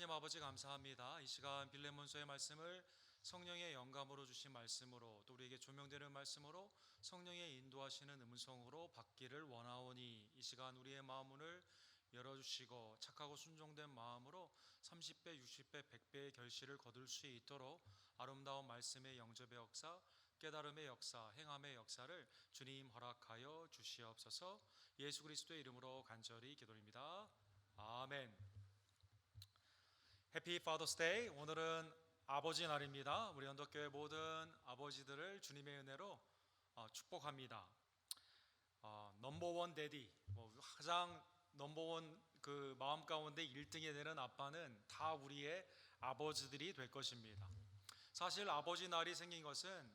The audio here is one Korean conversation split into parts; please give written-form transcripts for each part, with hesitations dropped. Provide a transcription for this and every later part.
하나님 아버지 감사합니다. 이 시간 빌레몬서의 말씀을 성령의 영감으로 주신 말씀으로 또 우리에게 조명되는 말씀으로 성령의 인도하시는 음성으로 받기를 원하오니 이 시간 우리의 마음문을 열어주시고 착하고 순종된 마음으로 30배, 60배, 100배의 결실을 거둘 수 있도록 아름다운 말씀의 영접의 역사, 깨달음의 역사, 행함의 역사를 주님 허락하여 주시옵소서. 예수 그리스도의 이름으로 간절히 기도드립니다. 아멘. 해피 파더스 데이. 오늘은 아버지 날입니다. 우리 언덕교회 모든 아버지들을 주님의 은혜로 축복합니다. 넘버원 데디, 가장 넘버원 그 마음 가운데 1등이 되는 아빠는 다 우리의 아버지들이 될 것입니다. 사실 아버지 날이 생긴 것은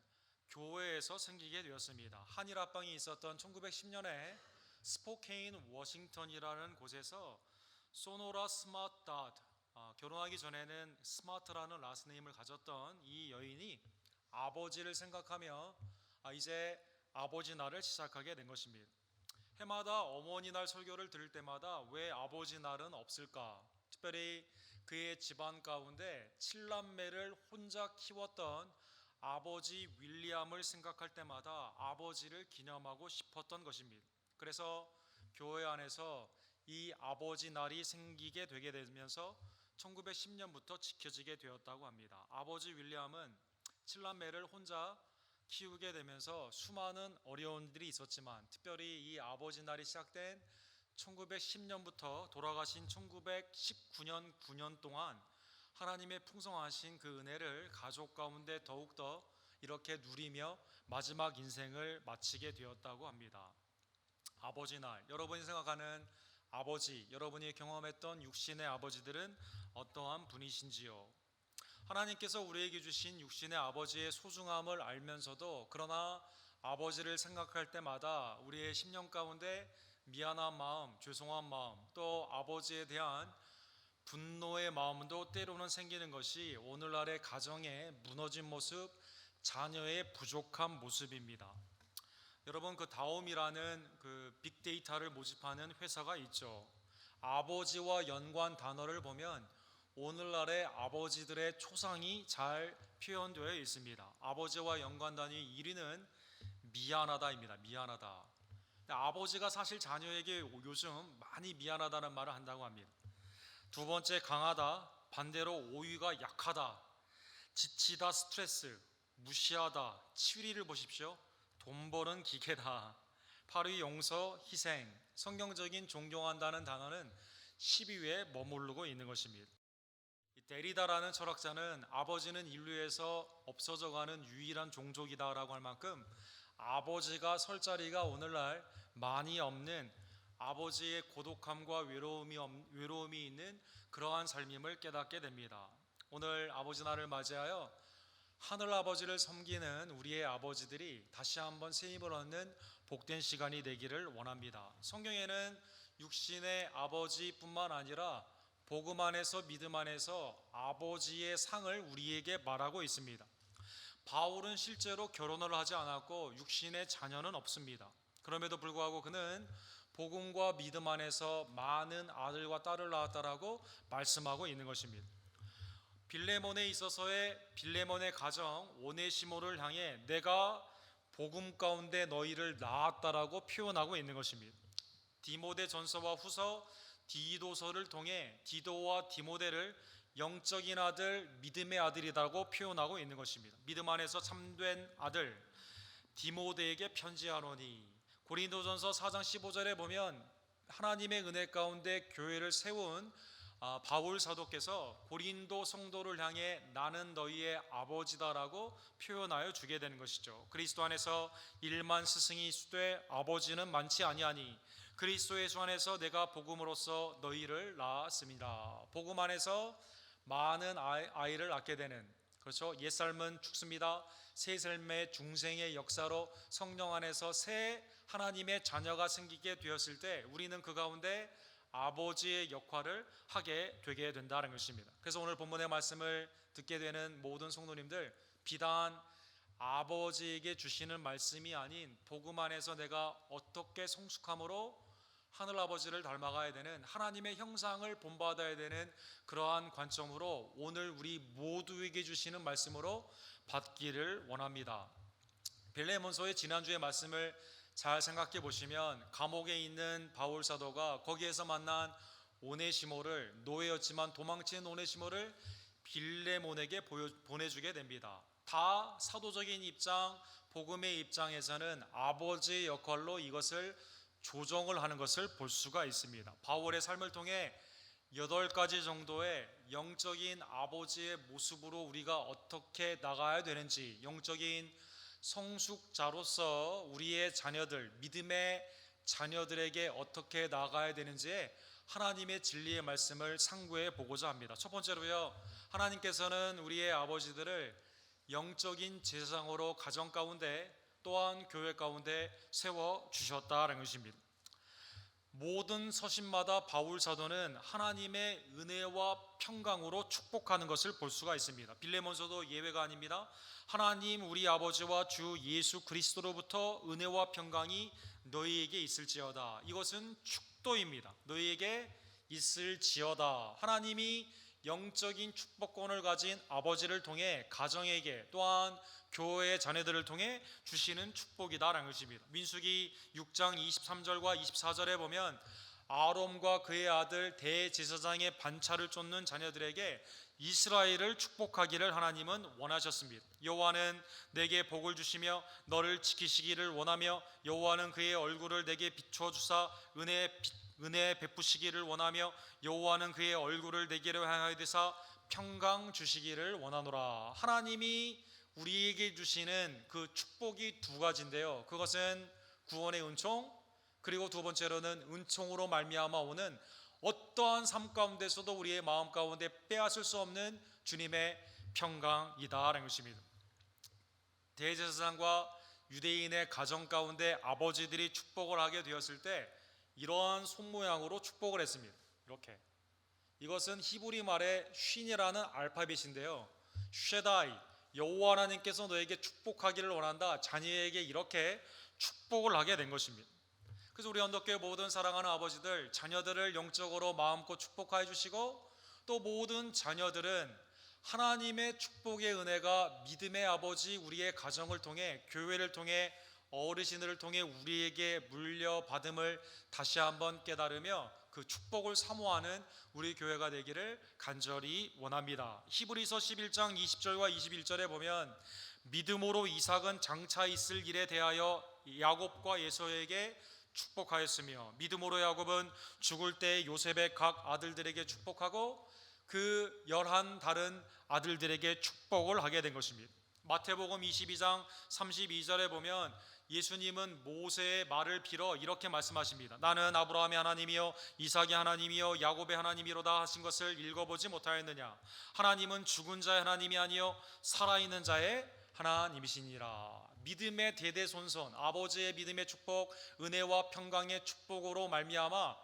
교회에서 생기게 되었습니다. 한일 합방이 있었던 1910년에 스포케인 워싱턴이라는 곳에서 소노라 스마트 다드, 결혼하기 전에는 스마트라는 라스네임을 가졌던 이 여인이 아버지를 생각하며 이제 아버지 날을 시작하게 된 것입니다. 해마다 어머니 날 설교를 들을 때마다 왜 아버지 날은 없을까? 특별히 그의 집안 가운데 7남매를 혼자 키웠던 아버지 윌리엄을 생각할 때마다 아버지를 기념하고 싶었던 것입니다. 그래서 교회 안에서 이 아버지 날이 생기게 되게 되면서 1910년부터 지켜지게 되었다고 합니다. 아버지 윌리엄은 7남매를 혼자 키우게 되면서 수많은 어려운 일이 있었지만 특별히 이 아버지 날이 시작된 1910년부터 돌아가신 1919년 9년 동안 하나님의 풍성하신 그 은혜를 가족 가운데 더욱더 이렇게 누리며 마지막 인생을 마치게 되었다고 합니다. 아버지 날, 여러분이 생각하는 아버지, 여러분이 경험했던 육신의 아버지들은 어떠한 분이신지요? 하나님께서 우리에게 주신 육신의 아버지의 소중함을 알면서도 그러나 아버지를 생각할 때마다 우리의 심령 가운데 미안한 마음, 죄송한 마음, 또 아버지에 대한 분노의 마음도 때로는 생기는 것이 오늘날의 가정의 무너진 모습, 자녀의 부족한 모습입니다. 여러분, 그 다움이라는 그 빅데이터를 모집하는 회사가 있죠. 아버지와 연관 단어를 보면 오늘날의 아버지들의 초상이 잘 표현되어 있습니다. 아버지와 연관 단위 1위는 미안하다입니다. 미안하다. 아버지가 사실 자녀에게 요즘 많이 미안하다는 말을 한다고 합니다. 두 번째, 강하다. 반대로 5위가 약하다. 지치다, 스트레스, 무시하다, 치위를 보십시오. 돈 버는 기계다. 8위 용서, 희생. 성경적인 존경한다는 단어는 10위에 머무르고 있는 것입니다. 데리다라는 철학자는 아버지는 인류에서 없어져가는 유일한 종족이다라고 할 만큼 아버지가 설 자리가 오늘날 많이 없는, 아버지의 고독함과 외로움이 있는 그러한 삶임을 깨닫게 됩니다. 오늘 아버지 날을 맞이하여 하늘 아버지를 섬기는 우리의 아버지들이 다시 한번 새 힘을 얻는 복된 시간이 되기를 원합니다. 성경에는 육신의 아버지뿐만 아니라 복음 안에서 믿음 안에서 아버지의 상을 우리에게 말하고 있습니다. 바울은 실제로 결혼을 하지 않았고 육신의 자녀는 없습니다. 그럼에도 불구하고 그는 복음과 믿음 안에서 많은 아들과 딸을 낳았다라고 말씀하고 있는 것입니다. 빌레몬에 있어서의 빌레몬의 가정 오네시모를 향해 내가 복음 가운데 너희를 낳았다라고 표현하고 있는 것입니다. 디모데 전서와 후서 디도서를 통해 디도와 디모데를 영적인 아들, 믿음의 아들이라고 표현하고 있는 것입니다. 믿음 안에서 참된 아들 디모데에게 편지하노니, 고린도전서 4장 15절에 보면 하나님의 은혜 가운데 교회를 세운 바울 사도께서 고린도 성도를 향해 나는 너희의 아버지다라고 표현하여 주게 되는 것이죠. 그리스도 안에서 1만 스승이 있으되 아버지는 많지 아니하니 그리스도 예수 안에서 내가 복음으로써 너희를 낳았습니다. 복음 안에서 많은 아이를 낳게 되는, 그렇죠. 옛삶은 죽습니다. 새 삶의 중생의 역사로 성령 안에서 새 하나님의 자녀가 생기게 되었을 때 우리는 그 가운데 아버지의 역할을 하게 되게 된다는 것입니다. 그래서 오늘 본문의 말씀을 듣게 되는 모든 성도님들, 비단 아버지에게 주시는 말씀이 아닌 복음 안에서 내가 어떻게 성숙함으로 하늘 아버지를 닮아가야 되는, 하나님의 형상을 본받아야 되는 그러한 관점으로 오늘 우리 모두에게 주시는 말씀으로 받기를 원합니다. 빌레몬서의 지난주의 말씀을 잘 생각해 보시면 감옥에 있는 바울 사도가 거기에서 만난 오네시모를, 노예였지만 도망친 오네시모를 빌레몬에게 보내주게 됩니다. 다 사도적인 입장, 복음의 입장에서는 아버지의 역할로 이것을 조정을 하는 것을 볼 수가 있습니다. 바울의 삶을 통해 8가지 정도의 영적인 아버지의 모습으로 우리가 어떻게 나가야 되는지, 영적인 성숙자로서 우리의 자녀들, 믿음의 자녀들에게 어떻게 나가야 되는지에 하나님의 진리의 말씀을 상고해 보고자 합니다. 첫 번째로요, 하나님께서는 우리의 아버지들을 영적인 제사장으로 가정 가운데 또한 교회 가운데 세워 주셨다는 것입니다. 모든 서신마다 바울 사도는 하나님의 은혜와 평강으로 축복하는 것을 볼 수가 있습니다. 빌레몬서도 예외가 아닙니다. 하나님 우리 아버지와 주 예수 그리스도로부터 은혜와 평강이 너희에게 있을지어다. 이것은 축도입니다. 너희에게 있을지어다. 하나님이 영적인 축복권을 가진 아버지를 통해 가정에게 또한 교회의 자녀들을 통해 주시는 축복이다라는 것입니다. 민수기 6장 23절과 24절에 보면 아론과 그의 아들 대제사장의 반차를 쫓는 자녀들에게 이스라엘을 축복하기를 하나님은 원하셨습니다. 여호와는 내게 복을 주시며 너를 지키시기를 원하며 여호와는 그의 얼굴을 내게 비추어 주사 은혜 베푸시기를 원하며 여호와는 그의 얼굴을 내게로 향하여 되사 평강 주시기를 원하노라. 하나님이 우리에게 주시는 그 축복이 2가지인데요. 그것은 구원의 은총, 그리고 두 번째로는 은총으로 말미암아 오는 어떠한 삶 가운데서도 우리의 마음 가운데 빼앗을 수 없는 주님의 평강이다라는 것입니다. 대제사장과 유대인의 가정 가운데 아버지들이 축복을 하게 되었을 때 이러한 손모양으로 축복을 했습니다. 이렇게. 이것은 히브리 말의 쉰이라는 알파벳인데요. 쉐다이, 여호와 하나님께서 너에게 축복하기를 원한다. 자녀에게 이렇게 축복을 하게 된 것입니다. 그래서 우리 언덕교회 모든 사랑하는 아버지들, 자녀들을 영적으로 마음껏 축복하여 주시고, 또 모든 자녀들은 하나님의 축복의 은혜가 믿음의 아버지 우리의 가정을 통해, 교회를 통해, 어르신들을 통해 우리에게 물려받음을 다시 한번 깨달으며 그 축복을 사모하는 우리 교회가 되기를 간절히 원합니다. 히브리서 11장 20절과 21절에 보면 믿음으로 이삭은 장차 있을 일에 대하여 야곱과 에서에게 축복하였으며 믿음으로 야곱은 죽을 때 요셉의 각 아들들에게 축복하고 그 11 다른 아들들에게 축복을 하게 된 것입니다. 마태복음 22장 32절에 보면 예수님은 모세의 말을 빌어 이렇게 말씀하십니다. 나는 아브라함의 하나님이요 이삭의 하나님이요 야곱의 하나님이로다 하신 것을 읽어보지 못하였느냐. 하나님은 죽은 자의 하나님이 아니요 살아있는 자의 하나님이시니라. 믿음의 대대손손, 아버지의 믿음의 축복, 은혜와 평강의 축복으로 말미암아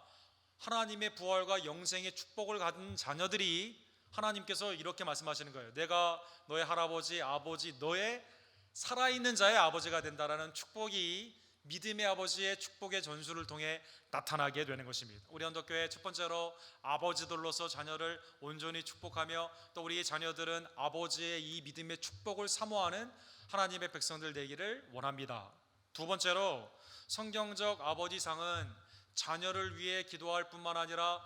하나님의 부활과 영생의 축복을 가진 자녀들이 하나님께서 이렇게 말씀하시는 거예요. 내가 너의 할아버지, 아버지, 너의 살아있는 자의 아버지가 된다라는 축복이 믿음의 아버지의 축복의 전수를 통해 나타나게 되는 것입니다. 우리 언덕교회 첫 번째로 아버지들로서 자녀를 온전히 축복하며 또 우리의 자녀들은 아버지의 이 믿음의 축복을 사모하는 하나님의 백성들 되기를 원합니다. 두 번째로 성경적 아버지상은 자녀를 위해 기도할 뿐만 아니라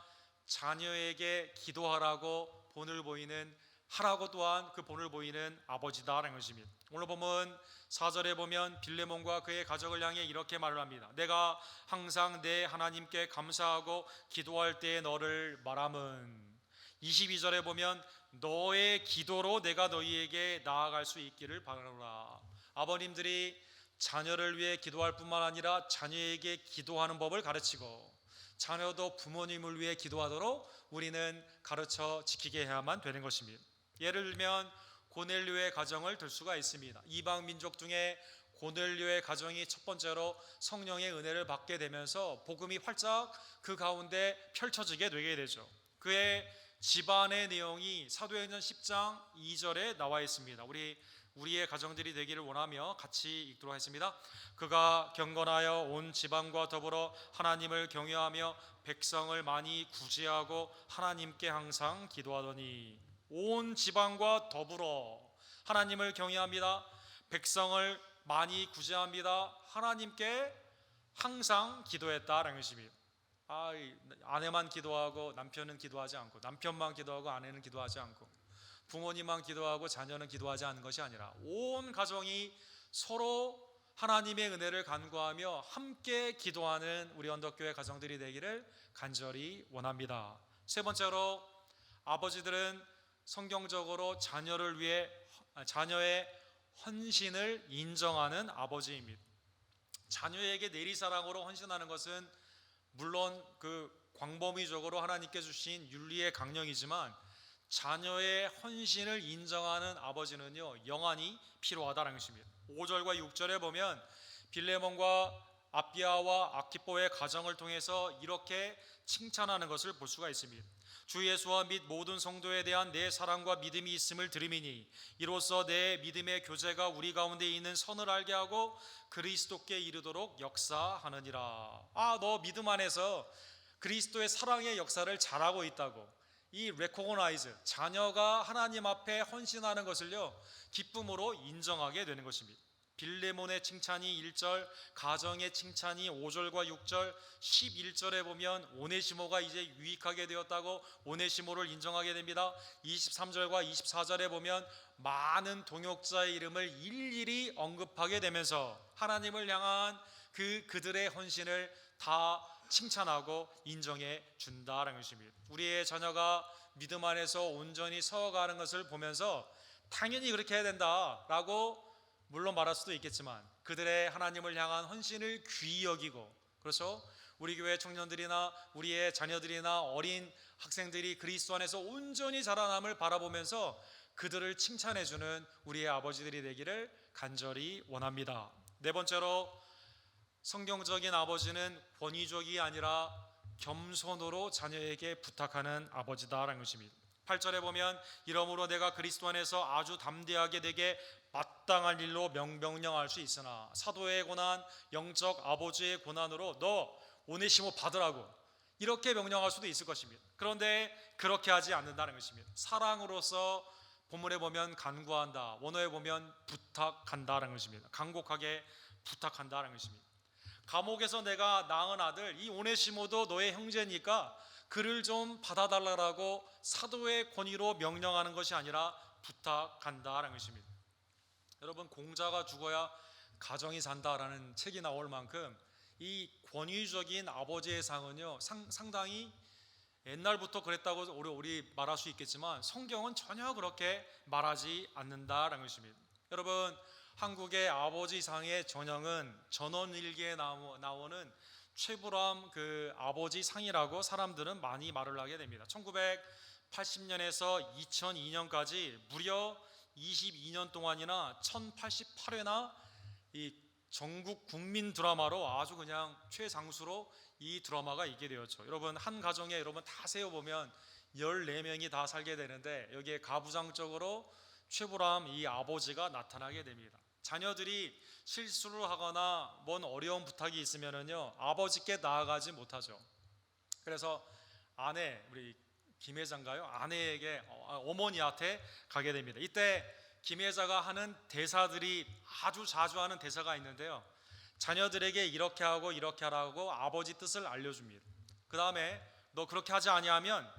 자녀에게 기도하라고 본을 보이는, 하라고 또한 그 본을 보이는 아버지다라는 것입니다. 오늘 보면 4절에 보면 빌레몬과 그의 가족을 향해 이렇게 말을 합니다. 내가 항상 내 하나님께 감사하고 기도할 때에 너를 말함은. 22절에 보면 너의 기도로 내가 너희에게 나아갈 수 있기를 바라노라. 아버님들이 자녀를 위해 기도할 뿐만 아니라 자녀에게 기도하는 법을 가르치고 자녀도 부모님을 위해 기도하도록 우리는 가르쳐 지키게 해야만 되는 것입니다. 예를 들면 고넬료의 가정을 들 수가 있습니다. 이방 민족 중에 고넬료의 가정이 첫 번째로 성령의 은혜를 받게 되면서 복음이 활짝 그 가운데 펼쳐지게 되게 되죠. 그의 집안의 내용이 사도행전 10장 2절에 나와 있습니다. 우리 우리의 가정들이 되기를 원하며 같이 읽도록 하겠습니다. 그가 경건하여 온 지방과 더불어 하나님을 경외하며 백성을 많이 구제하고 하나님께 항상 기도하더니. 온 지방과 더불어 하나님을 경외합니다. 백성을 많이 구제합니다. 하나님께 항상 기도했다라는 것입니다. 아내만 기도하고 남편은 기도하지 않고, 남편만 기도하고 아내는 기도하지 않고, 부모님만 기도하고 자녀는 기도하지 않는 것이 아니라 온 가정이 서로 하나님의 은혜를 간구하며 함께 기도하는 우리 언덕교회 가정들이 되기를 간절히 원합니다. 세 번째로, 아버지들은 성경적으로 자녀를 위해 자녀의 헌신을 인정하는 아버지입니다. 자녀에게 내리사랑으로 헌신하는 것은 물론 그 광범위적으로 하나님께 주신 윤리의 강령이지만, 자녀의 헌신을 인정하는 아버지는요 영안이 필요하다는 것입니다. 5절과 6절에 보면 빌레몬과 아비아와 아키포의 가정을 통해서 이렇게 칭찬하는 것을 볼 수가 있습니다. 주 예수와 및 모든 성도에 대한 내 사랑과 믿음이 있음을 들음이니 이로써 내 믿음의 교제가 우리 가운데 있는 선을 알게 하고 그리스도께 이르도록 역사하느니라. 너 믿음 안에서 그리스도의 사랑의 역사를 잘하고 있다고, 이 recognize, 자녀가 하나님 앞에 헌신하는 것을요 기쁨으로 인정하게 되는 것입니다. 빌레몬의 칭찬이 1절, 가정의 칭찬이 5절과 6절, 11절에 보면 오네시모가 이제 유익하게 되었다고 오네시모를 인정하게 됩니다. 23절과 24절에 보면 많은 동역자의 이름을 일일이 언급하게 되면서 하나님을 향한 그들의 헌신을 다 칭찬하고 인정해 준다라는 것입니다. 우리의 자녀가 믿음 안에서 온전히 서가는 것을 보면서 당연히 그렇게 해야 된다라고 물론 말할 수도 있겠지만, 그들의 하나님을 향한 헌신을 귀히 여기고, 그렇죠? 우리 교회 청년들이나 우리의 자녀들이나 어린 학생들이 그리스도 안에서 온전히 자라남을 바라보면서 그들을 칭찬해주는 우리의 아버지들이 되기를 간절히 원합니다. 네 번째로, 성경적인 아버지는 권위적이 아니라 겸손으로 자녀에게 부탁하는 아버지다라는 것입니다. 8절에 보면 이러므로 내가 그리스도 안에서 아주 담대하게 되게 마땅한 일로 명령할 수 있으나, 사도의 고난, 영적 아버지의 고난으로 너 오네시모 받으라고 이렇게 명령할 수도 있을 것입니다. 그런데 그렇게 하지 않는다는 것입니다. 사랑으로서 본문에 보면 간구한다, 원어에 보면 부탁한다는 것입니다. 간곡하게 부탁한다는 것입니다. 감옥에서 내가 낳은 아들 이 오네시모도 너의 형제니까 그를 좀 받아달라고 사도의 권위로 명령하는 것이 아니라 부탁한다라는 것입니다. 여러분, 공자가 죽어야 가정이 산다라는 책이 나올 만큼 이 권위적인 아버지의 상은요 상당히 옛날부터 그랬다고 우리 말할 수 있겠지만, 성경은 전혀 그렇게 말하지 않는다라는 것입니다. 여러분, 한국의 아버지상의 전형은 전원일기에 나오는 최불암 그 아버지 상이라고 사람들은 많이 말을 하게 됩니다. 1980년에서 2002년까지 무려 22년 동안이나 1088회나 이 전국 국민 드라마로 아주 그냥 최장수로 이 드라마가 있게 되었죠. 여러분, 한 가정에 여러분 다 세어보면 14명이 다 살게 되는데, 여기에 가부장적으로 최불암 이 아버지가 나타나게 됩니다. 자녀들이 실수를 하거나 뭔 어려운 부탁이 있으면은요 아버지께 나아가지 못하죠. 그래서 우리 김 회장가요? 아내에게 어머니한테 가게 됩니다. 이때 김 회장가 하는 대사들이 아주 자주 하는 대사가 있는데요, 자녀들에게 이렇게 하고 이렇게 하라고 아버지 뜻을 알려줍니다. 그 다음에 너 그렇게 하지 아니하면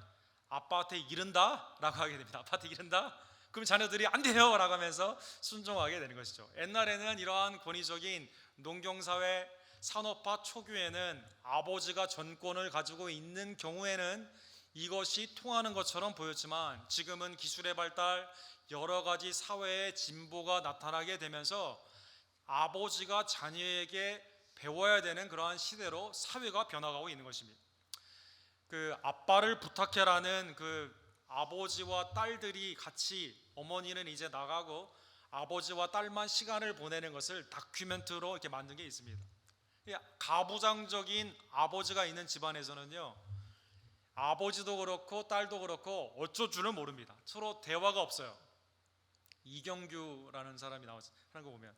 아빠한테 이른다 라고 하게 됩니다. 아빠한테 이른다? 그럼 자녀들이 안 돼요 라고 하면서 순종하게 되는 것이죠. 옛날에는 이러한 권위적인 농경사회 산업화 초기에는 아버지가 전권을 가지고 있는 경우에는 이것이 통하는 것처럼 보였지만, 지금은 기술의 발달, 여러 가지 사회의 진보가 나타나게 되면서 아버지가 자녀에게 배워야 되는 그러한 시대로 사회가 변화가고 있는 것입니다. 그 아빠를 부탁해라는 그 아버지와 딸들이 같이, 어머니는 이제 나가고 아버지와 딸만 시간을 보내는 것을 다큐멘터리로 이렇게 만든 게 있습니다. 가부장적인 아버지가 있는 집안에서는요 아버지도 그렇고 딸도 그렇고 어쩔 줄은 모릅니다. 서로 대화가 없어요. 이경규라는 사람이 나와서 하는 거 보면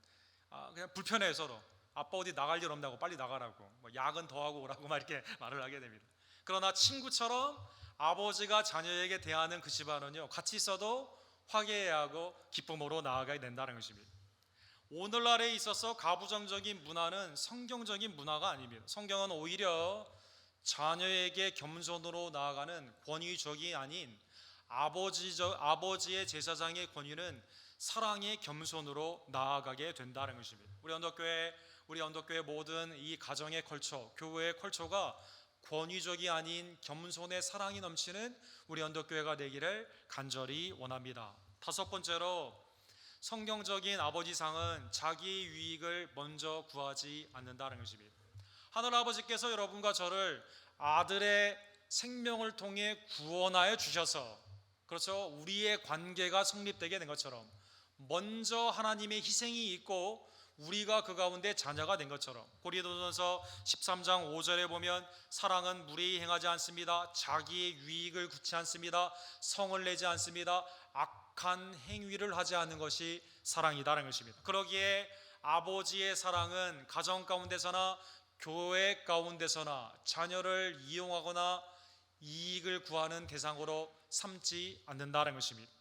그냥 불편해 서로. 아빠 어디 나갈 일 없냐고 빨리 나가라고, 뭐 야근 더 하고 오라고 막 이렇게 말을 하게 됩니다. 그러나 친구처럼 아버지가 자녀에게 대하는 그 집안은요, 같이 있어도 화해하고 기쁨으로 나아가야 된다는 것입니다. 오늘날에 있어서 가부장적인 문화는 성경적인 문화가 아닙니다. 성경은 오히려 자녀에게 겸손으로 나아가는 권위적이 아닌 아버지의 제사장의 권위는 사랑의 겸손으로 나아가게 된다는 것입니다. 우리 언덕교회 모든 이 가정의 컬처, 교회의 컬처가 권위적이 아닌 겸손의 사랑이 넘치는 우리 언덕교회가 되기를 간절히 원합니다. 다섯 번째로, 성경적인 아버지상은 자기 유익을 먼저 구하지 않는다는 것입니다. 하늘 아버지께서 여러분과 저를 아들의 생명을 통해 구원하여 주셔서, 그렇죠, 우리의 관계가 성립되게 된 것처럼 먼저 하나님의 희생이 있고 우리가 그 가운데 자녀가 된 것처럼, 고린도전서 13장 5절에 보면 사랑은 무례히 행하지 않습니다. 자기의 유익을 구치 않습니다. 성을 내지 않습니다. 악한 행위를 하지 않는 것이 사랑이다라는 것입니다. 그러기에 아버지의 사랑은 가정 가운데서나 교회 가운데서나 자녀를 이용하거나 이익을 구하는 대상으로 삼지 않는다는 것입니다.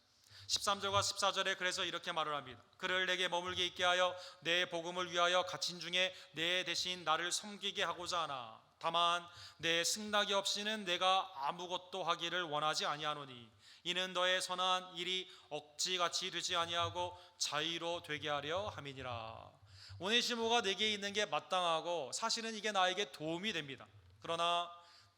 13절과 14절에 그래서 이렇게 말을 합니다. 그를 내게 머물게 있게 하여 내 복음을 위하여 갇힌 중에 내 대신 나를 섬기게 하고자 하나, 다만 내 승낙이 없이는 내가 아무것도 하기를 원하지 아니하노니 이는 너의 선한 일이 억지같이 되지 아니하고 자유로 되게 하려 함이니라. 오네시모가 내게 있는 게 마땅하고 사실은 이게 나에게 도움이 됩니다. 그러나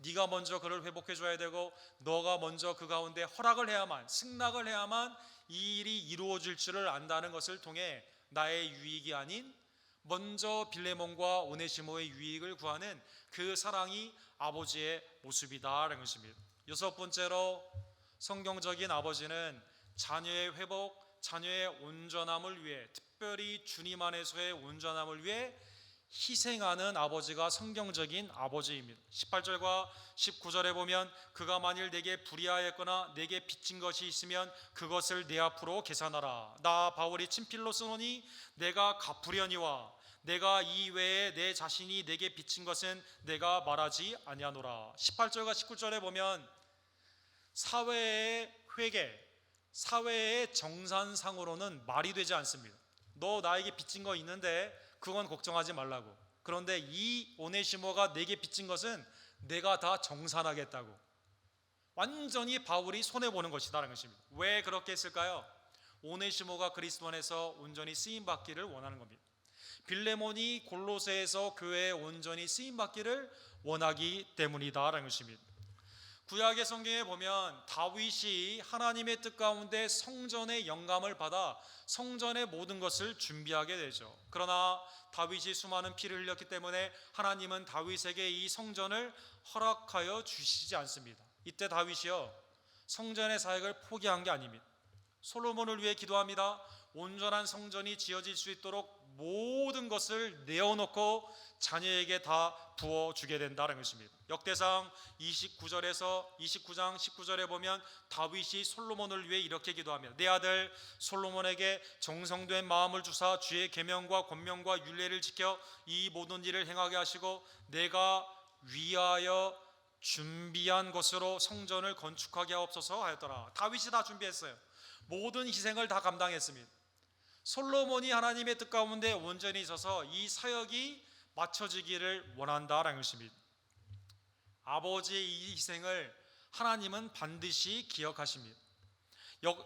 네가 먼저 그를 회복해 줘야 되고 너가 먼저 그 가운데 허락을 해야만, 승낙을 해야만 이 일이 이루어질 줄을 안다는 것을 통해 나의 유익이 아닌 먼저 빌레몬과 오네시모의 유익을 구하는 그 사랑이 아버지의 모습이다라는 것입니다. 여섯 번째로, 성경적인 아버지는 자녀의 회복, 자녀의 온전함을 위해, 특별히 주님 안에서의 온전함을 위해 희생하는 아버지가 성경적인 아버지입니다. 18절과 19절에 보면 그가 만일 내게 불의하였거나 내게 빚진 것이 있으면 그것을 내 앞으로 계산하라. 나 바울이 친필로 쓰노니 내가 갚으려니와 내가 이 외에 내 자신이 내게 빚진 것은 내가 말하지 아니하노라. 18절과 19절에 보면 사회의 회계, 사회의 정산상으로는 말이 되지 않습니다. 너 나에게 빚진 거 있는데 그건 걱정하지 말라고. 그런데 이 오네시모가 내게 빚진 것은 내가 다 정산하겠다고. 완전히 바울이 손해보는 것이다라는 것입니다. 왜 그렇게 했을까요? 오네시모가 그리스도 안에서 온전히 쓰임받기를 원하는 겁니다. 빌레몬이 골로새에서 교회에 온전히 쓰임받기를 원하기 때문이다라는 것입니다. 구약의 성경에 보면 다윗이 하나님의 뜻 가운데 성전의 영감을 받아 성전의 모든 것을 준비하게 되죠. 그러나 다윗이 수많은 피를 흘렸기 때문에 하나님은 다윗에게 이 성전을 허락하여 주시지 않습니다. 이때 다윗이요, 성전의 사역을 포기한 게 아닙니다. 솔로몬을 위해 기도합니다. 온전한 성전이 지어질 수 있도록 모든 것을 내어놓고 자녀에게 다 부어주게 된다는 것입니다. 역대상 29장 19절에 보면 다윗이 솔로몬을 위해 이렇게 기도하며 내 아들 솔로몬에게 정성된 마음을 주사 주의 계명과 권명과 율례를 지켜 이 모든 일을 행하게 하시고 내가 위하여 준비한 것으로 성전을 건축하게 하옵소서 하였더라. 다윗이 다 준비했어요. 모든 희생을 다 감당했습니다. 솔로몬이 하나님의 뜻 가운데 온전히 있어서 이 사역이 맞춰지기를 원한다라는 것입니다. 아버지의 이 희생을 하나님은 반드시 기억하십니다.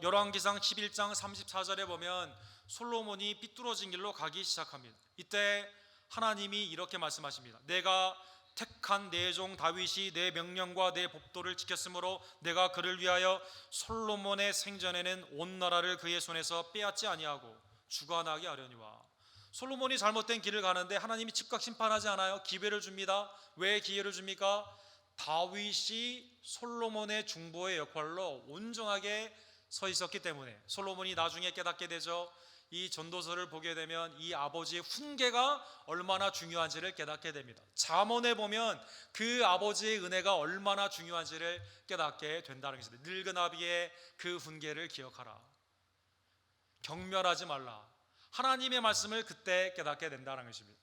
열왕기상 11장 34절에 보면 솔로몬이 삐뚤어진 길로 가기 시작합니다. 이때 하나님이 이렇게 말씀하십니다. 내가 택한 내 종 다윗이 내 명령과 내 법도를 지켰으므로 내가 그를 위하여 솔로몬의 생전에는 온 나라를 그의 손에서 빼앗지 아니하고 주관하게 하려니와. 솔로몬이 잘못된 길을 가는데 하나님이 즉각 심판하지 않아요. 기회를 줍니다. 왜 기회를 줍니까? 다윗이 솔로몬의 중보의 역할로 온전하게 서 있었기 때문에. 솔로몬이 나중에 깨닫게 되죠. 이 전도서를 보게 되면 이 아버지의 훈계가 얼마나 중요한지를 깨닫게 됩니다. 잠언에 보면 그 아버지의 은혜가 얼마나 중요한지를 깨닫게 된다는 것입니다. 늙은 아비의 그 훈계를 기억하라. 경멸하지 말라. 하나님의 말씀을 그때 깨닫게 된다는 것입니다.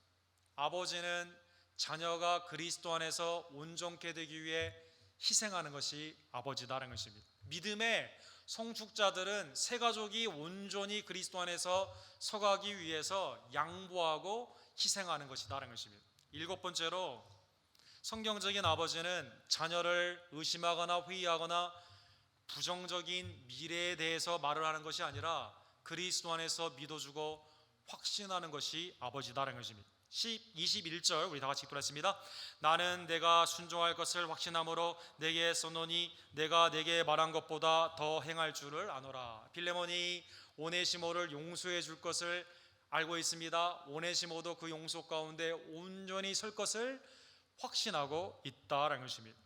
아버지는 자녀가 그리스도 안에서 온전케 되기 위해 희생하는 것이 아버지다라는 것입니다. 믿음의 성숙자들은 새 가족이 온전히 그리스도 안에서 서가기 위해서 양보하고 희생하는 것이다라는 것입니다. 일곱 번째로, 성경적인 아버지는 자녀를 의심하거나 회의하거나 부정적인 미래에 대해서 말을 하는 것이 아니라 그리스도 안에서 믿어주고 확신하는 것이 아버지다라는 것입니다. 21절 우리 다 같이 읽도록 나는 내가 순종할 것을 확신함으로 내게 쏘노니 내가 내게 말한 것보다 더 행할 줄을 아노라. 빌레몬이 오네시모를 용서해 줄 것을 알고 있습니다. 오네시모도 그 용서 가운데 온전히 설 것을 확신하고 있다라는 것입니다.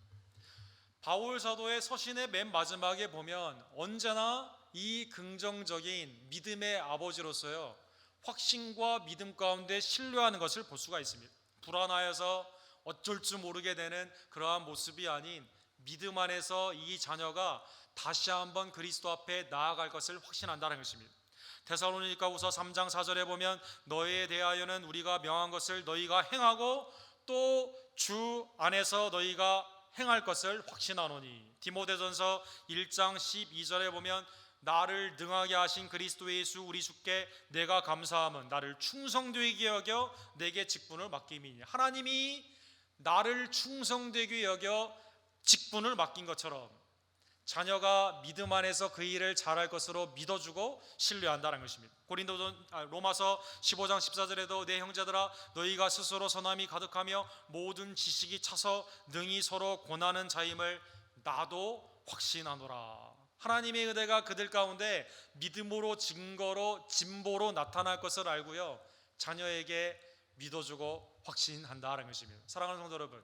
바울 사도의 서신의 맨 마지막에 보면 언제나 이 긍정적인 믿음의 아버지로서요, 확신과 믿음 가운데 신뢰하는 것을 볼 수가 있습니다. 불안하여서 어쩔 줄 모르게 되는 그러한 모습이 아닌 믿음 안에서 이 자녀가 다시 한번 그리스도 앞에 나아갈 것을 확신한다는 것입니다. 데살로니가후서 3장 4절에 보면 너희에 대하여는 우리가 명한 것을 너희가 행하고 또 주 안에서 너희가 행할 것을 확신하노니. 디모데전서 1장 12절에 보면 나를 능하게 하신 그리스도 예수 우리 주께 내가 감사함은 나를 충성되게 여겨 내게 직분을 맡김이니. 하나님이 나를 충성되게 여겨 직분을 맡긴 것처럼 자녀가 믿음 안에서 그 일을 잘할 것으로 믿어주고 신뢰한다는 것입니다. 로마서 15장 14절에도 내 형제들아 너희가 스스로 선함이 가득하며 모든 지식이 차서 능히 서로 권하는 자임을 나도 확신하노라. 하나님의 은혜가 그들 가운데 믿음으로 증거로 진보로 나타날 것을 알고요, 자녀에게 믿어주고 확신한다는 것입니다. 사랑하는 성도 여러분,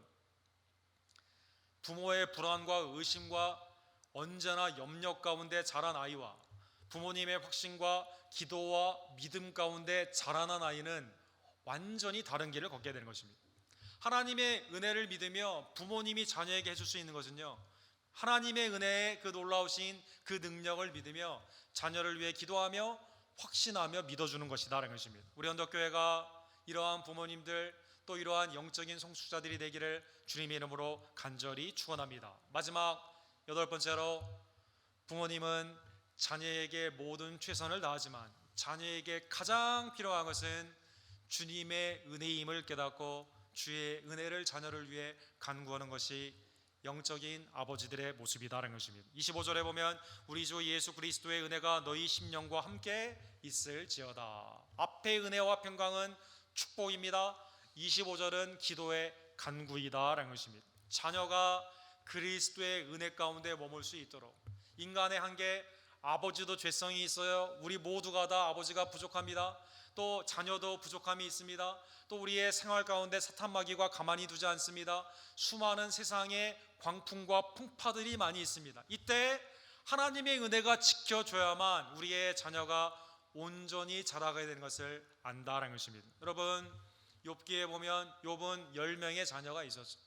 부모의 불안과 의심과 언제나 염려 가운데 자란 아이와 부모님의 확신과 기도와 믿음 가운데 자라난 아이는 완전히 다른 길을 걷게 되는 것입니다. 하나님의 은혜를 믿으며 부모님이 자녀에게 해줄 수 있는 것은요, 하나님의 은혜의 그 놀라우신 그 능력을 믿으며 자녀를 위해 기도하며 확신하며 믿어주는 것이다라는 것입니다. 우리 언덕교회가 이러한 부모님들 또 이러한 영적인 성숙자들이 되기를 주님의 이름으로 간절히 축원합니다. 마지막 여덟 번째로, 부모님은 자녀에게 모든 최선을 다하지만 자녀에게 가장 필요한 것은 주님의 은혜임을 깨닫고 주의 은혜를 자녀를 위해 간구하는 것이 영적인 아버지들의 모습이다라는 것입니다. 25절에 보면 우리 주 예수 그리스도의 은혜가 너희 심령과 함께 있을지어다. 앞의 은혜와 평강은 축복입니다. 25절은 기도의 간구이다라는 것입니다. 자녀가 그리스도의 은혜 가운데 머물 수 있도록, 인간의 한계, 아버지도 죄성이 있어요. 우리 모두가 다 아버지가 부족합니다. 또 자녀도 부족함이 있습니다. 또 우리의 생활 가운데 사탄마귀가 가만히 두지 않습니다. 수많은 세상의 광풍과 풍파들이 많이 있습니다. 이때 하나님의 은혜가 지켜줘야만 우리의 자녀가 온전히 자라게 되는 것을 안다라는 것입니다. 여러분, 욥기에 보면 욥은 10명의 자녀가 있었죠.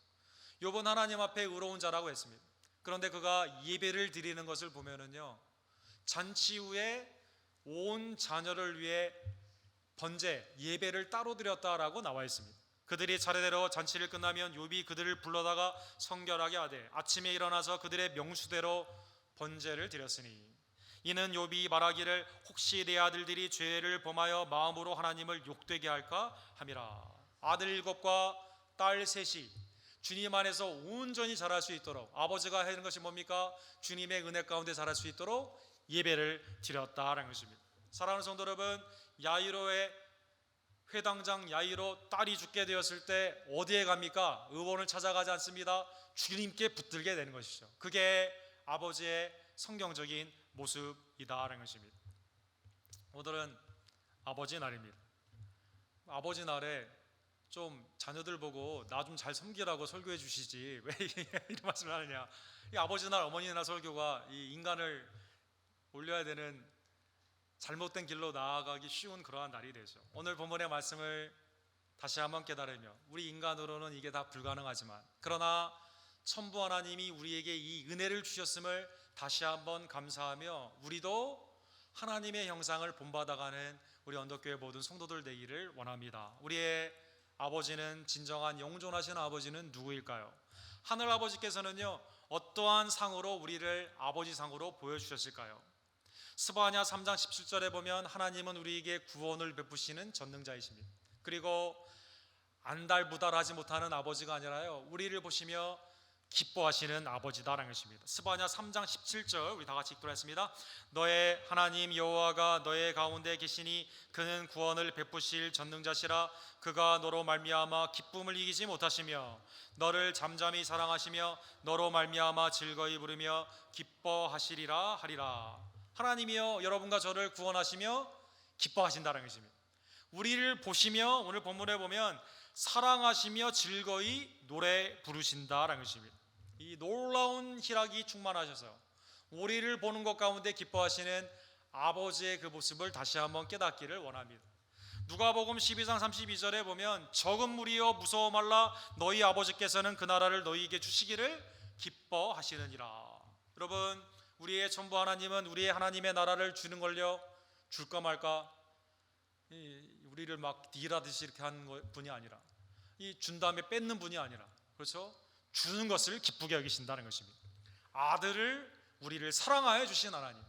욥은 하나님 앞에 의로운 자라고 했습니다. 그런데 그가 예배를 드리는 것을 보면은요, 잔치 후에 온 자녀를 위해 번제, 예배를 따로 드렸다라고 나와 있습니다. 그들이 차례대로 잔치를 끝나면 욥이 그들을 불러다가 성결하게 하되 아침에 일어나서 그들의 명수대로 번제를 드렸으니 이는 욥이 말하기를 혹시 내 아들들이 죄를 범하여 마음으로 하나님을 욕되게 할까 함이라. 아들 7과 딸 3이 주님 안에서 온전히 자랄 수 있도록 아버지가 하는 것이 뭡니까? 주님의 은혜 가운데 자랄 수 있도록 예배를 드렸다라는 것입니다. 사랑하는 성도 여러분, 야이로의 회당장 야이로 딸이 죽게 되었을 때 어디에 갑니까? 의원을 찾아가지 않습니다. 주님께 붙들게 되는 것이죠. 그게 아버지의 성경적인 모습이다라는 것입니다. 오늘은 아버지 날입니다. 아버지 날에 좀 자녀들 보고 나 좀 잘 섬기라고 설교해 주시지 왜 이런 말씀을 하느냐. 이 아버지 날 어머니 날 설교가 이 인간을 올려야 되는 잘못된 길로 나아가기 쉬운 그러한 날이 되죠. 오늘 본문의 말씀을 다시 한번 깨달으며 우리 인간으로는 이게 다 불가능하지만 그러나 천부 하나님이 우리에게 이 은혜를 주셨음을 다시 한번 감사하며 우리도 하나님의 형상을 본받아가는 우리 언덕교회 모든 성도들 되기를 원합니다. 우리의 아버지는, 진정한 영존하신 아버지는 누구일까요? 하늘 아버지께서는요, 어떠한 상으로 우리를 아버지 상으로 보여주셨을까요? 스바냐 3장 17절에 보면 하나님은 우리에게 구원을 베푸시는 전능자이십니다. 그리고 안달부달하지 못하는 아버지가 아니라요, 우리를 보시며 기뻐하시는 아버지다라는 것입니다. 스바냐 3장 17절 우리 다 같이 읽도록 하겠습니다. 너의 하나님 여호와가 너의 가운데 계시니 그는 구원을 베푸실 전능자시라. 그가 너로 말미암아 기쁨을 이기지 못하시며 너를 잠잠히 사랑하시며 너로 말미암아 즐거이 부르며 기뻐하시리라 하리라. 하나님이여 여러분과 저를 구원하시며 기뻐하신다는 것입니다. 우리를 보시며 오늘 본문에 보면 사랑하시며 즐거이 노래 부르신다라는 것입니다. 이 놀라운 희락이 충만하셔서 우리를 보는 것 가운데 기뻐하시는 아버지의 그 모습을 다시 한번 깨닫기를 원합니다. 누가복음 12장 32절에 보면 적은 무리여 무서워 말라 너희 아버지께서는 그 나라를 너희에게 주시기를 기뻐하시느니라. 여러분, 우리의 전부 하나님은 우리의 하나님의 나라를 주는 걸요, 줄까 말까, 우리를 막 딜하듯이 이렇게 하는 분이 아니라, 이 준 다음에 뺏는 분이 아니라, 그렇죠? 주는 것을 기쁘게 여기신다는 것입니다. 아들을, 우리를 사랑하여 주신 하나님,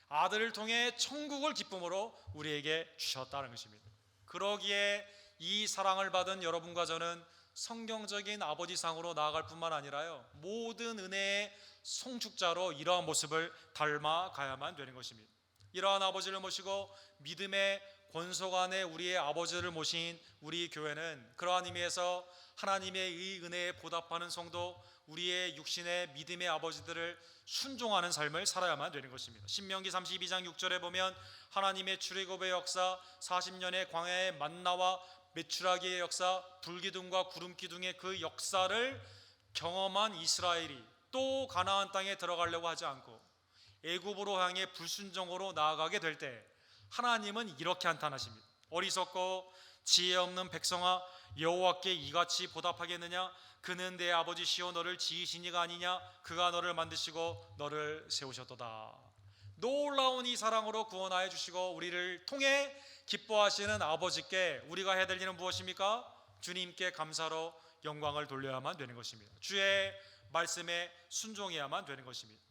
아들을 통해 천국을 기쁨으로 우리에게 주셨다는 것입니다. 그러기에 이 사랑을 받은 여러분과 저는 성경적인 아버지상으로 나아갈 뿐만 아니라요, 모든 은혜의 송축자로 이러한 모습을 닮아가야만 되는 것입니다. 이러한 아버지를 모시고 믿음의 권속안에 우리의 아버지를 모신 우리 교회는 그러한 의미에서 하나님의 이 은혜에 보답하는 성도, 우리의 육신의 믿음의 아버지들을 순종하는 삶을 살아야만 되는 것입니다. 신명기 32장 6절에 보면 하나님의 출애굽의 역사, 40년의 광야의 만나와 메추라기의 역사, 불기둥과 구름기둥의 그 역사를 경험한 이스라엘이 또 가나안 땅에 들어가려고 하지 않고 애굽으로 향해 불순종으로 나아가게 될 때 하나님은 이렇게 한탄하십니다. 어리석고 지혜 없는 백성아, 여호와께 이같이 보답하겠느냐? 그는 내 아버지시오 너를 지으신 이가 아니냐? 그가 너를 만드시고 너를 세우셨도다. 놀라운 이 사랑으로 구원하여 주시고 우리를 통해 기뻐하시는 아버지께 우리가 해야 될 일은 무엇입니까? 주님께 감사로 영광을 돌려야만 되는 것입니다. 주의 말씀에 순종해야만 되는 것입니다.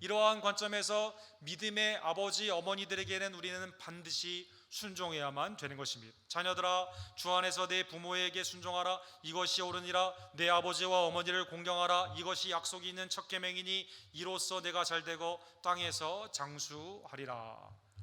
이러한 관점에서 믿음의 아버지 어머니들에게는 우리는 반드시 순종해야만 되는 것입니다. 자녀들아, 주 안에서 내 부모에게 순종하라. 이것이 옳으니라. 내 아버지와 어머니를 공경하라. 이것이 약속이 있는 첫 계명이니 이로써 내가 잘되고 땅에서 장수하리라.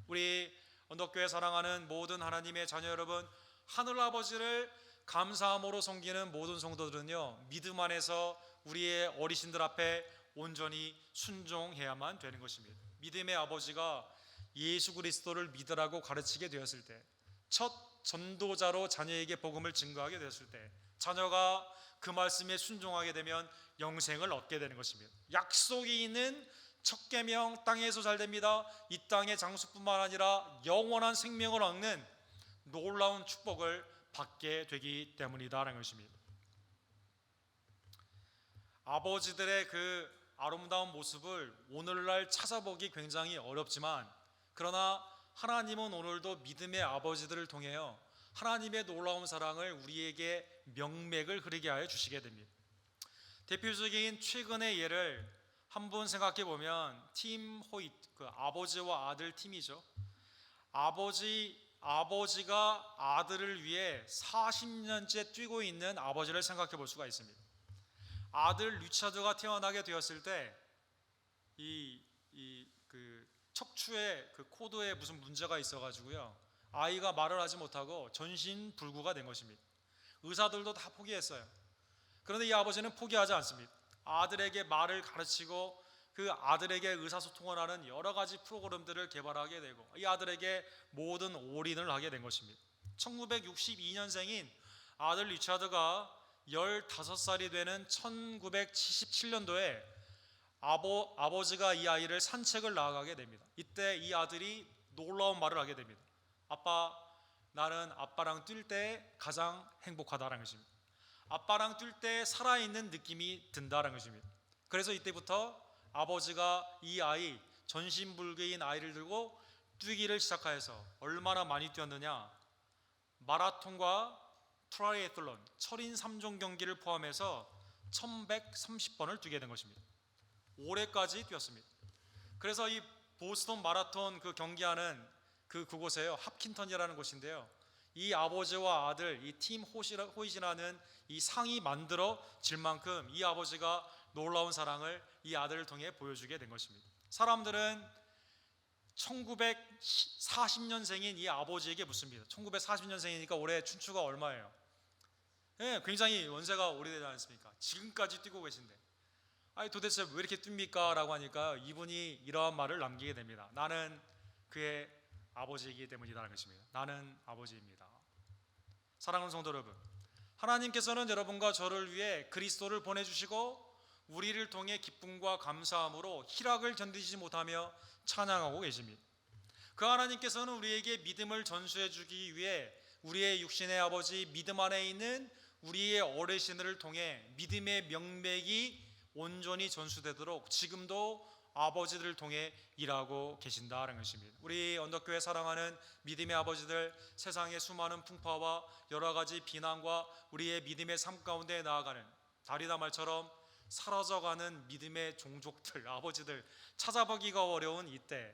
우리 언덕교회 사랑하는 모든 하나님의 자녀 여러분, 하늘 아버지를 감사함으로 섬기는 모든 성도들은요, 믿음 안에서 우리의 어르신들 앞에 온전히 순종해야만 되는 것입니다. 믿음의 아버지가 예수 그리스도를 믿으라고 가르치게 되었을 때, 첫 전도자로 자녀에게 복음을 증거하게 되었을 때, 자녀가 그 말씀에 순종하게 되면 영생을 얻게 되는 것입니다. 약속이 있는 첫 계명, 땅에서 잘됩니다. 이 땅의 장수뿐만 아니라 영원한 생명을 얻는 놀라운 축복을 받게 되기 때문이다라는 것입니다. 아버지들의 그 아름다운 모습을 오늘날 찾아보기 굉장히 어렵지만, 그러나 하나님은 오늘도 믿음의 아버지들을 통해요, 하나님의 놀라운 사랑을 우리에게 명맥을 흐르게 하여 주시게 됩니다. 대표적인 최근의 예를 한번 생각해 보면 팀 호이트, 그 아버지와 아들 팀이죠. 아버지가 아들을 위해 40년째 뛰고 있는 아버지를 생각해 볼 수가 있습니다. 아들 리차드가 태어나게 되었을 때 그 척추에 그 코드에 무슨 문제가 있어가지고요, 아이가 말을 하지 못하고 전신불구가 된 것입니다. 의사들도 다 포기했어요. 그런데 이 아버지는 포기하지 않습니다. 아들에게 말을 가르치고 그 아들에게 의사소통을 하는 여러 가지 프로그램들을 개발하게 되고 이 아들에게 모든 올인을 하게 된 것입니다. 1962년생인 아들 리차드가 15살이 되는 1977년도에 아버지가 이 아이를 산책을 나가게 됩니다. 이때 이 아들이 놀라운 말을 하게 됩니다. 아빠, 나는 아빠랑 뛸 때 가장 행복하다는 것입니다. 아빠랑 뛸 때 살아있는 느낌이 든다는 것입니다. 그래서 이때부터 아버지가 이 아이, 전신불개인 아이를 들고 뛰기를 시작하여서 얼마나 많이 뛰었느냐, 마라톤과 트라이애슬론 철인 3종 경기를 포함해서 1130번을 뛰게 된 것입니다. 올해까지 뛰었습니다. 그래서 이 보스턴 마라톤 그 경기하는 그곳에요, 합킨턴이라는 곳인데요, 이 아버지와 아들, 이 팀 호이시라는 이 상이 만들어질 만큼 이 아버지가 놀라운 사랑을 이 아들을 통해 보여주게 된 것입니다. 사람들은 1940년생인 이 아버지에게 묻습니다. 1940년생이니까 올해 춘추가 얼마예요? 네, 굉장히 연세가 오래되지 않습니까? 지금까지 뛰고 계신데 아니 도대체 왜 이렇게 뜁니까? 라고 하니까 이분이 이러한 말을 남기게 됩니다. 나는 그의 아버지이기 때문이라는 것입니다. 나는 아버지입니다. 사랑하는 성도 여러분, 하나님께서는 여러분과 저를 위해 그리스도를 보내주시고 우리를 통해 기쁨과 감사함으로 희락을 견디지 못하며 찬양하고 계십니다. 그 하나님께서는 우리에게 믿음을 전수해 주기 위해 우리의 육신의 아버지 믿음 안에 있는 우리의 어르신들을 통해 믿음의 명맥이 온전히 전수되도록 지금도 아버지들을 통해 일하고 계신다는 것입니다. 우리 언덕교회 사랑하는 믿음의 아버지들, 세상의 수많은 풍파와 여러 가지 비난과 우리의 믿음의 삶 가운데 나아가는 다리다 말처럼 사라져가는 믿음의 종족들, 아버지들 찾아보기가 어려운 이때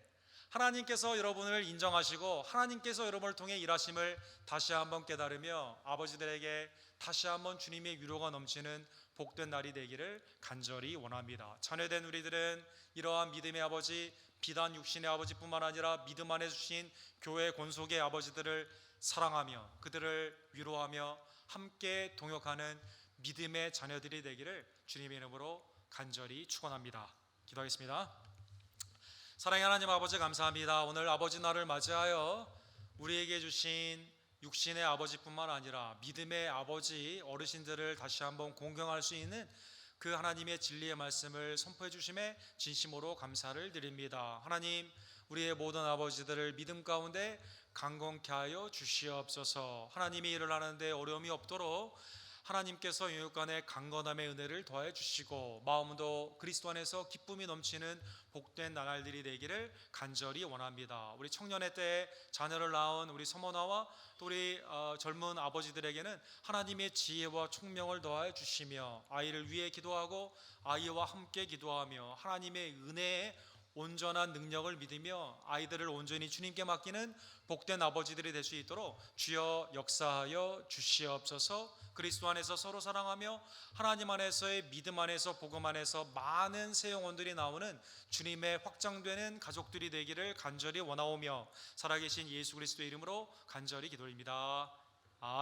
하나님께서 여러분을 인정하시고 하나님께서 여러분을 통해 일하심을 다시 한번 깨달으며 아버지들에게 다시 한번 주님의 위로가 넘치는 복된 날이 되기를 간절히 원합니다. 자녀된 우리들은 이러한 믿음의 아버지, 비단 육신의 아버지뿐만 아니라 믿음 안에 주신 교회 권속의 아버지들을 사랑하며 그들을 위로하며 함께 동역하는 믿음의 자녀들이 되기를 주님의 이름으로 간절히 축원합니다. 기도하겠습니다. 사랑의 하나님 아버지, 감사합니다. 오늘 아버지 날을 맞이하여 우리에게 주신 육신의 아버지뿐만 아니라 믿음의 아버지 어르신들을 다시 한번 공경할 수 있는 그 하나님의 진리의 말씀을 선포해 주심에 진심으로 감사를 드립니다. 하나님, 우리의 모든 아버지들을 믿음 가운데 강건케 하여 주시옵소서. 하나님이 일을 하는데 어려움이 없도록 하나님께서 영육간의 강건함의 은혜를 더해 주시고 마음도 그리스도 안에서 기쁨이 넘치는 복된 나날들이 되기를 간절히 원합니다. 우리 청년의 때에 자녀를 낳은 우리 서머나와 또 우리 젊은 아버지들에게는 하나님의 지혜와 총명을 더해 주시며 아이를 위해 기도하고 아이와 함께 기도하며 하나님의 은혜에 온전한 능력을 믿으며 아이들을 온전히 주님께 맡기는 복된 아버지들이 될 수 있도록 주여 역사하여 주시옵소서. 그리스도 안에서 서로 사랑하며 하나님 안에서의 믿음 안에서 복음 안에서 많은 새 영혼들이 나오는 주님의 확장되는 가족들이 되기를 간절히 원하오며 살아계신 예수 그리스도의 이름으로 간절히 기도드립니다. 아멘.